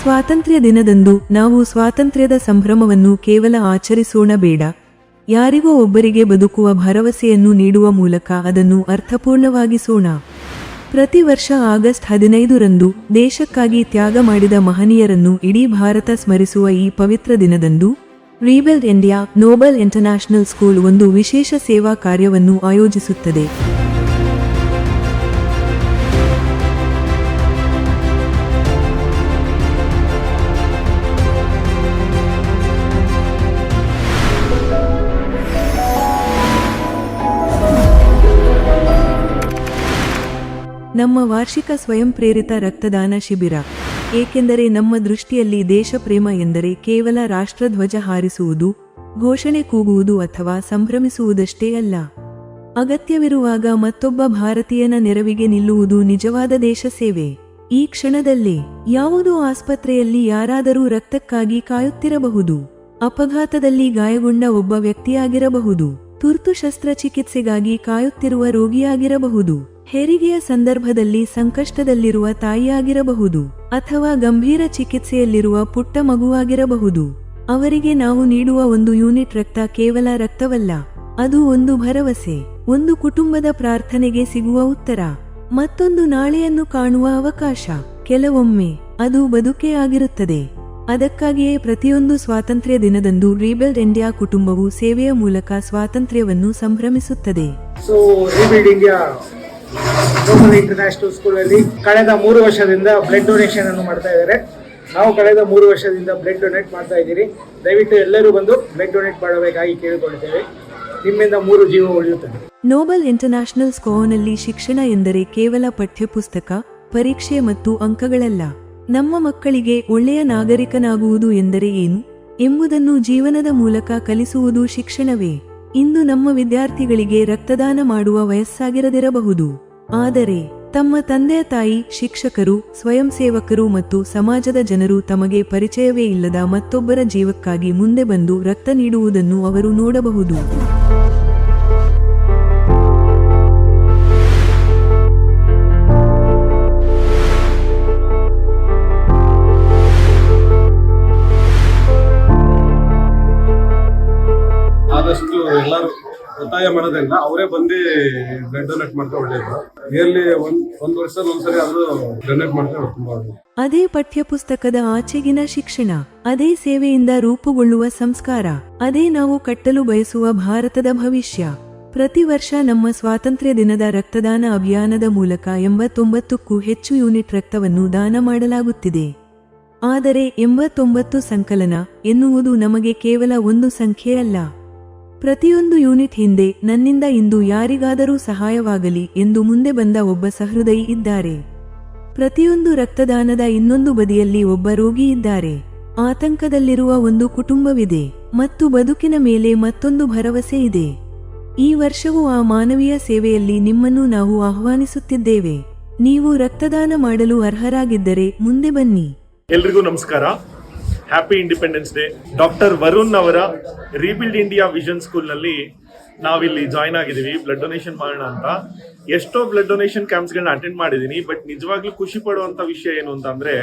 ಸ್ವಾತಂತ್ರ್ಯ ದಿನದಂದು ನಾವು ಸ್ವಾತಂತ್ರ್ಯದ ಸಂಭ್ರಮವನ್ನು ಕೇವಲ ಆಚರಿಸೋಣ ಬೇಡ, ಯಾರಿಗೋ ಒಬ್ಬರಿಗೆ ಬದುಕುವ ಭರವಸೆಯನ್ನು ನೀಡುವ ಮೂಲಕ ಅದನ್ನು ಅರ್ಥಪೂರ್ಣವಾಗಿಸೋಣ. ಪ್ರತಿ ವರ್ಷ ಆಗಸ್ಟ್ 15ರಂದು ದೇಶಕ್ಕಾಗಿ ತ್ಯಾಗ ಮಾಡಿದ ಮಹನೀಯರನ್ನು ಇಡೀ ಭಾರತ ಸ್ಮರಿಸುವ ಈ ಪವಿತ್ರ ದಿನದಂದು Rebuild India Noble International School ಒಂದು ವಿಶೇಷ ಸೇವಾ ಕಾರ್ಯವನ್ನು ಆಯೋಜಿಸುತ್ತದೆ. ನಮ್ಮ ವಾರ್ಷಿಕ ಸ್ವಯಂ ಪ್ರೇರಿತ ರಕ್ತದಾನ ಶಿಬಿರ. ಏಕೆಂದರೆ ನಮ್ಮ ದೃಷ್ಟಿಯಲ್ಲಿ ದೇಶ ಪ್ರೇಮ ಎಂದರೆ ಕೇವಲ ರಾಷ್ಟ್ರಧ್ವಜ ಹಾರಿಸುವುದು, ಘೋಷಣೆ ಕೂಗುವುದು ಅಥವಾ ಸಂಭ್ರಮಿಸುವುದಷ್ಟೇ ಅಲ್ಲ. ಅಗತ್ಯವಿರುವಾಗ ಮತ್ತೊಬ್ಬ ಭಾರತೀಯನ ನೆರವಿಗೆ ನಿಲ್ಲುವುದು ನಿಜವಾದ ದೇಶ ಸೇವೆ. ಈ ಕ್ಷಣದಲ್ಲೇ ಯಾವುದೋ ಆಸ್ಪತ್ರೆಯಲ್ಲಿ ಯಾರಾದರೂ ರಕ್ತಕ್ಕಾಗಿ ಕಾಯುತ್ತಿರಬಹುದು, ಅಪಘಾತದಲ್ಲಿ ಗಾಯಗೊಂಡ ಒಬ್ಬ ವ್ಯಕ್ತಿಯಾಗಿರಬಹುದು, ತುರ್ತು ಶಸ್ತ್ರಚಿಕಿತ್ಸೆಗಾಗಿ ಕಾಯುತ್ತಿರುವ ರೋಗಿಯಾಗಿರಬಹುದು, ಹೆರಿಗೆಯ ಸಂದರ್ಭದಲ್ಲಿ ಸಂಕಷ್ಟದಲ್ಲಿರುವ ತಾಯಿಯಾಗಿರಬಹುದು, ಅಥವಾ ಗಂಭೀರ ಚಿಕಿತ್ಸೆಯಲ್ಲಿರುವ ಪುಟ್ಟ ಮಗುವಾಗಿರಬಹುದು. ಅವರಿಗೆ ನಾವು ನೀಡುವ ಒಂದು ಯೂನಿಟ್ ರಕ್ತ ಕೇವಲ ರಕ್ತವಲ್ಲ, ಅದು ಒಂದು ಭರವಸೆ, ಒಂದು ಕುಟುಂಬದ ಪ್ರಾರ್ಥನೆಗೆ ಸಿಗುವ ಉತ್ತರ, ಮತ್ತೊಂದು ನಾಳೆಯನ್ನು ಕಾಣುವ ಅವಕಾಶ. ಕೆಲವೊಮ್ಮೆ ಅದು ಬದುಕೇ ಆಗಿರುತ್ತದೆ. ಅದಕ್ಕಾಗಿಯೇ ಪ್ರತಿಯೊಂದು ಸ್ವಾತಂತ್ರ್ಯ ದಿನದಂದು ರೀಬಿಲ್ಡ್ ಇಂಡಿಯಾ ಕುಟುಂಬವು ಸೇವೆಯ ಮೂಲಕ ಸ್ವಾತಂತ್ರ್ಯವನ್ನು ಸಂಭ್ರಮಿಸುತ್ತದೆ. ನೋಬಲ್ ಇಂಟರ್ನ್ಯಾಷನಲ್ ಸ್ಕೂಲ್ ಅಲ್ಲಿ ಕಳೆದ 3 ವರ್ಷದಿಂದ ಬ್ಲಡ್ ಡೊನೇಷನ್ ಅನ್ನು ಮಾಡ್ತಾ ಇದ್ದಾರೆ. ನಾವು ಕಳೆದ 3 ವರ್ಷದಿಂದ ಬ್ಲಡ್ ಡೊನೇಟ್ ಮಾಡ್ತಾ ಇದ್ದೀರಿ. ದಯವಿಟ್ಟು ಎಲ್ಲರೂ ಬಂದು ಬ್ಲಡ್ ಡೊನೇಟ್ ಮಾಡಬೇಕಾಗಿ ಕೇಳಿಕೊಳ್ಳುತ್ತೇವೆ. ನಿಮ್ಮಿಂದ 3 ಜೀವ ಉಳಿಯುತ್ತದೆ. ನೋಬಲ್ ಇಂಟರ್ನ್ಯಾಷನಲ್ ಸ್ಕೂಲ್ನಲ್ಲಿ ಶಿಕ್ಷಣ ಎಂದರೆ ಕೇವಲ ಪಠ್ಯಪುಸ್ತಕ, ಪರೀಕ್ಷೆ ಮತ್ತು ಅಂಕಗಳಲ್ಲ. ನಮ್ಮ ಮಕ್ಕಳಿಗೆ ಒಳ್ಳೆಯ ನಾಗರಿಕನಾಗುವುದು ಎಂದರೆ ಏನು ಎಂಬುದನ್ನು ಜೀವನದ ಮೂಲಕ ಕಲಿಸುವುದು ಶಿಕ್ಷಣವೇ. ಇಂದು ನಮ್ಮ ವಿದ್ಯಾರ್ಥಿಗಳಿಗೆ ರಕ್ತದಾನ ಮಾಡುವ ವಯಸ್ಸಾಗಿರದಿರಬಹುದು, ಆದರೆ ತಮ್ಮ ತಂದೆ ತಾಯಿ, ಶಿಕ್ಷಕರು, ಸ್ವಯಂ ಸೇವಕರು ಮತ್ತು ಸಮಾಜದ ಜನರು ತಮಗೆ ಪರಿಚಯವೇ ಇಲ್ಲದ ಮತ್ತೊಬ್ಬರ ಜೀವಕ್ಕಾಗಿ ಮುಂದೆ ಬಂದು ರಕ್ತ ನೀಡುವುದನ್ನು ಅವರು ನೋಡಬಹುದು. ಆದಷ್ಟು ಎಲ್ಲರೂ ಒತ್ತಾಯ ಮಾಡೋದ್ರಿಂದ ಅವರೇ ಬಂದು ಬ್ಲಡ್ ಡೊನೇಟ್ ಮಾಡ್ತಾ ಒಳ್ಳೇದು. ಇಯರ್ಲಿ ಒಂದ್ ವರ್ಷದಲ್ಲಿ ಒಂದ್ಸರಿ ಆದ್ರೂ ಡೊನೇಟ್ ಮಾಡ್ತಾ ತುಂಬಾ ಒಳ್ಳೇದು. ಅದೇ ಪಠ್ಯಪುಸ್ತಕದ ಆಚೆಗಿನ ಶಿಕ್ಷಣ, ಅದೇ ಸೇವೆಯಿಂದ ರೂಪುಗೊಳ್ಳುವ ಸಂಸ್ಕಾರ, ಅದೇ ನಾವು ಕಟ್ಟಲು ಬಯಸುವ ಭಾರತದ ಭವಿಷ್ಯ. ಪ್ರತಿ ವರ್ಷ ನಮ್ಮ ಸ್ವಾತಂತ್ರ್ಯ ದಿನದ ರಕ್ತದಾನ ಅಭಿಯಾನದ ಮೂಲಕ 89ಕ್ಕೂ ಹೆಚ್ಚು ಯೂನಿಟ್ ರಕ್ತವನ್ನು ದಾನ ಮಾಡಲಾಗುತ್ತಿದೆ. ಆದರೆ 89 ಸಂಕಲನ ಎನ್ನುವುದು ನಮಗೆ ಕೇವಲ ಒಂದು ಸಂಖ್ಯೆ ಅಲ್ಲ. ಪ್ರತಿಯೊಂದು ಯೂನಿಟ್ ಹಿಂದೆ ನನ್ನಿಂದ ಇಂದು ಯಾರಿಗಾದರೂ ಸಹಾಯವಾಗಲಿ ಎಂದು ಮುಂದೆ ಬಂದ ಒಬ್ಬ ಸಹೃದಯಿ ಇದ್ದಾರೆ. ಪ್ರತಿಯೊಂದು ರಕ್ತದಾನದ ಇನ್ನೊಂದು ಬದಿಯಲ್ಲಿ ಒಬ್ಬ ರೋಗಿ ಇದ್ದಾರೆ, ಆತಂಕದಲ್ಲಿರುವ ಒಂದು ಕುಟುಂಬವಿದೆ, ಮತ್ತು ಬದುಕಿನ ಮೇಲೆ ಮತ್ತೊಂದು ಭರವಸೆ ಇದೆ. ಈ ವರ್ಷವೂ ಆ ಮಾನವೀಯ ಸೇವೆಯಲ್ಲಿ ನಿಮ್ಮನ್ನು ನಾವು ಆಹ್ವಾನಿಸುತ್ತಿದ್ದೇವೆ. ನೀವು ರಕ್ತದಾನ ಮಾಡಲು ಅರ್ಹರಾಗಿದ್ದರೆ ಮುಂದೆ ಬನ್ನಿ. ಎಲ್ರಿಗೂ ನಮಸ್ಕಾರ. Happy independence day. Doctor Varun ಅವರ ರೀಬಿಲ್ಡ್ ಇಂಡಿಯಾ ವಿಷನ್ ಸ್ಕೂಲ್ನಲ್ಲಿ ನಾವಿಲ್ಲಿ ಜಾಯ್ನ್ ಆಗಿದ್ದೀವಿ ಬ್ಲಡ್ ಡೊನೇಷನ್ ಮಾಡೋಣ ಅಂತ. ಎಷ್ಟೋ ಬ್ಲಡ್ ಡೊನೇಷನ್ ಕ್ಯಾಂಪ್ಸ್ಗಳನ್ನ ಅಟೆಂಡ್ ಮಾಡಿದ್ದೀನಿ, ಬಟ್ ನಿಜವಾಗ್ಲೂ ಖುಷಿ ಪಡುವಂತ ವಿಷಯ ಏನು ಅಂತಂದ್ರೆ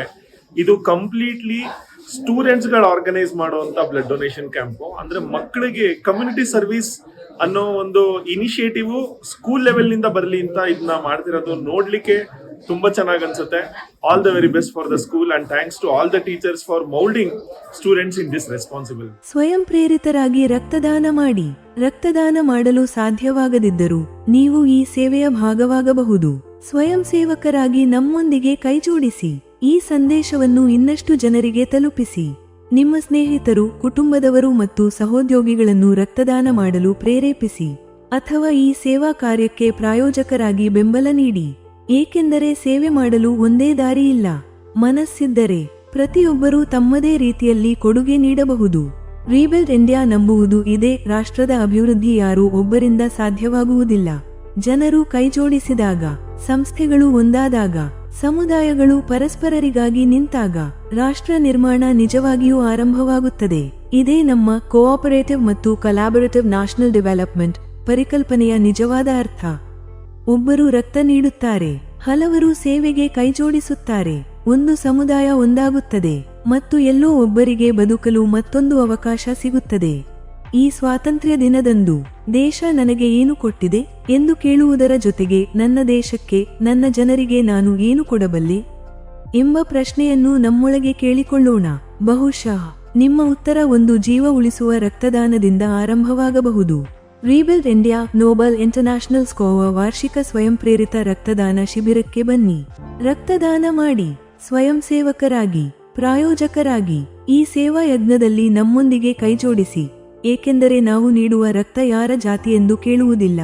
ಇದು ಕಂಪ್ಲೀಟ್ಲಿ ಸ್ಟೂಡೆಂಟ್ಸ್ಗಳು ಆರ್ಗನೈಸ್ ಮಾಡುವಂತ ಬ್ಲಡ್ ಡೊನೇಷನ್ ಕ್ಯಾಂಪು. ಅಂದ್ರೆ ಮಕ್ಕಳಿಗೆ ಕಮ್ಯುನಿಟಿ ಸರ್ವಿಸ್ ಅನ್ನೋ ಒಂದು ಇನಿಷಿಯೇಟಿವ್ ಸ್ಕೂಲ್ ಲೆವೆಲ್ ನಿಂದ ಬರಲಿ ಅಂತ ಇದನ್ನ ಮಾಡ್ತಿರೋದು ನೋಡ್ಲಿಕ್ಕೆ ತುಂಬಾ ಚೆನ್ನಾಗಿ ಅನ್ಸುತ್ತೆ. All the very best for the school and thanks to all the teachers for moulding students in this responsible. ಸ್ವಯಂ ಪ್ರೇರಿತರಾಗಿ ರಕ್ತದಾನ ಮಾಡಿ. ರಕ್ತದಾನ ಮಾಡಲು ಸಾಧ್ಯವಾಗದಿದ್ದರೂ ನೀವು ಈ ಸೇವೆಯ ಭಾಗವಾಗಬಹುದು. ಸ್ವಯಂ ಸೇವಕರಾಗಿ ನಮ್ಮೊಂದಿಗೆ ಕೈಜೋಡಿಸಿ ಈ ಸಂದೇಶವನ್ನು ಇನ್ನಷ್ಟು ಜನರಿಗೆ ತಲುಪಿಸಿ. ನಿಮ್ಮ ಸ್ನೇಹಿತರು, ಕುಟುಂಬದವರು ಮತ್ತು ಸಹೋದ್ಯೋಗಿಗಳನ್ನು ರಕ್ತದಾನ ಮಾಡಲು ಪ್ರೇರೇಪಿಸಿ, ಅಥವಾ ಈ ಸೇವಾ ಕಾರ್ಯಕ್ಕೆ ಪ್ರಾಯೋಜಕರಾಗಿ ಬೆಂಬಲ ನೀಡಿ. ಏಕೆಂದರೆ ಸೇವೆ ಮಾಡಲು ಒಂದೇ ದಾರಿ ಇಲ್ಲ, ಮನಸ್ಸಿದ್ದರೆ ಪ್ರತಿಯೊಬ್ಬರೂ ತಮ್ಮದೇ ರೀತಿಯಲ್ಲಿ ಕೊಡುಗೆ ನೀಡಬಹುದು. ರೀಬಿಲ್ಡ್ ಇಂಡಿಯಾ ನಂಬುವುದು ಇದೇ, ರಾಷ್ಟ್ರದ ಅಭಿವೃದ್ಧಿ ಯಾರೂ ಒಬ್ಬರಿಂದ ಸಾಧ್ಯವಾಗುವುದಿಲ್ಲ. ಜನರು ಕೈಜೋಡಿಸಿದಾಗ, ಸಂಸ್ಥೆಗಳು ಒಂದಾದಾಗ, ಸಮುದಾಯಗಳು ಪರಸ್ಪರರಿಗಾಗಿ ನಿಂತಾಗ ರಾಷ್ಟ್ರ ನಿರ್ಮಾಣ ನಿಜವಾಗಿಯೂ ಆರಂಭವಾಗುತ್ತದೆ. ಇದೇ ನಮ್ಮ ಕೋಆಪರೇಟಿವ್ ಮತ್ತು ಕೊಲಾಬರೇಟಿವ್ ನ್ಯಾಷನಲ್ ಡೆವಲಪ್ಮೆಂಟ್ ಪರಿಕಲ್ಪನೆಯ ನಿಜವಾದ ಅರ್ಥ. ಒಬ್ಬರು ರಕ್ತ ನೀಡುತ್ತಾರೆ, ಹಲವರು ಸೇವೆಗೆ ಕೈಜೋಡಿಸುತ್ತಾರೆ, ಒಂದು ಸಮುದಾಯ ಒಂದಾಗುತ್ತದೆ. ಮತ್ತು ಎಲ್ಲೋ ಒಬ್ಬರಿಗೆ ಬದುಕಲು ಮತ್ತೊಂದು ಅವಕಾಶ ಸಿಗುತ್ತದೆ. ಈ ಸ್ವಾತಂತ್ರ್ಯ ದಿನದಂದು ದೇಶ ನನಗೆ ಏನು ಕೊಟ್ಟಿದೆ ಎಂದು ಕೇಳುವುದರ ಜೊತೆಗೆ ನನ್ನ ದೇಶಕ್ಕೆ, ನನ್ನ ಜನರಿಗೆ ನಾನು ಏನು ಕೊಡಬಲ್ಲೆ ಎಂಬ ಪ್ರಶ್ನೆಯನ್ನು ನಮ್ಮೊಳಗೆ ಕೇಳಿಕೊಳ್ಳೋಣ. ಬಹುಶಃ ನಿಮ್ಮ ಉತ್ತರ ಒಂದು ಜೀವ ಉಳಿಸುವ ರಕ್ತದಾನದಿಂದ ಆರಂಭವಾಗಬಹುದು. ರೀಬಿಲ್ಡ್ ಇಂಡಿಯಾ ನೋಬಲ್ ಇಂಟರ್ನ್ಯಾಷನಲ್ ಸ್ಕೋವಾ ವಾರ್ಷಿಕ ಸ್ವಯಂ ಪ್ರೇರಿತ ರಕ್ತದಾನ ಶಿಬಿರಕ್ಕೆ ಬನ್ನಿ. ರಕ್ತದಾನ ಮಾಡಿ, ಸ್ವಯಂ ಸೇವಕರಾಗಿ, ಪ್ರಾಯೋಜಕರಾಗಿ ಈ ಸೇವಾ ಯಜ್ಞದಲ್ಲಿ ನಮ್ಮೊಂದಿಗೆ ಕೈಜೋಡಿಸಿ. ಏಕೆಂದರೆ ನಾವು ನೀಡುವ ರಕ್ತ ಯಾರ ಜಾತಿಯೆಂದು ಕೇಳುವುದಿಲ್ಲ,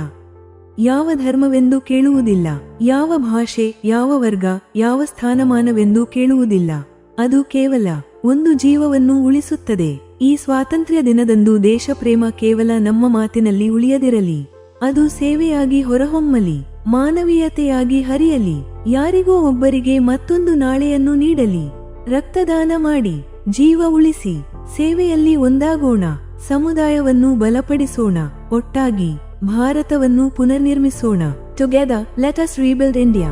ಯಾವ ಧರ್ಮವೆಂದು ಕೇಳುವುದಿಲ್ಲ, ಯಾವ ಭಾಷೆ, ಯಾವ ವರ್ಗ, ಯಾವ ಸ್ಥಾನಮಾನವೆಂದು ಕೇಳುವುದಿಲ್ಲ. ಅದು ಕೇವಲ ಒಂದು ಜೀವವನ್ನು ಉಳಿಸುತ್ತದೆ. ಈ ಸ್ವಾತಂತ್ರ್ಯ ದಿನದಂದು ದೇಶ ಪ್ರೇಮ ಕೇವಲ ನಮ್ಮ ಮಾತಿನಲ್ಲಿ ಉಳಿಯದಿರಲಿ, ಅದು ಸೇವೆಯಾಗಿ ಹೊರಹೊಮ್ಮಲಿ, ಮಾನವೀಯತೆಯಾಗಿ ಹರಿಯಲಿ, ಯಾರಿಗೋ ಒಬ್ಬರಿಗೆ ಮತ್ತೊಂದು ನಾಳೆಯನ್ನು ನೀಡಲಿ. ರಕ್ತದಾನ ಮಾಡಿ, ಜೀವ ಉಳಿಸಿ, ಸೇವೆಯಲ್ಲಿ ಒಂದಾಗೋಣ, ಸಮುದಾಯವನ್ನು ಬಲಪಡಿಸೋಣ, ಒಟ್ಟಾಗಿ ಭಾರತವನ್ನು ಪುನರ್ನಿರ್ಮಿಸೋಣ. Together let us rebuild India.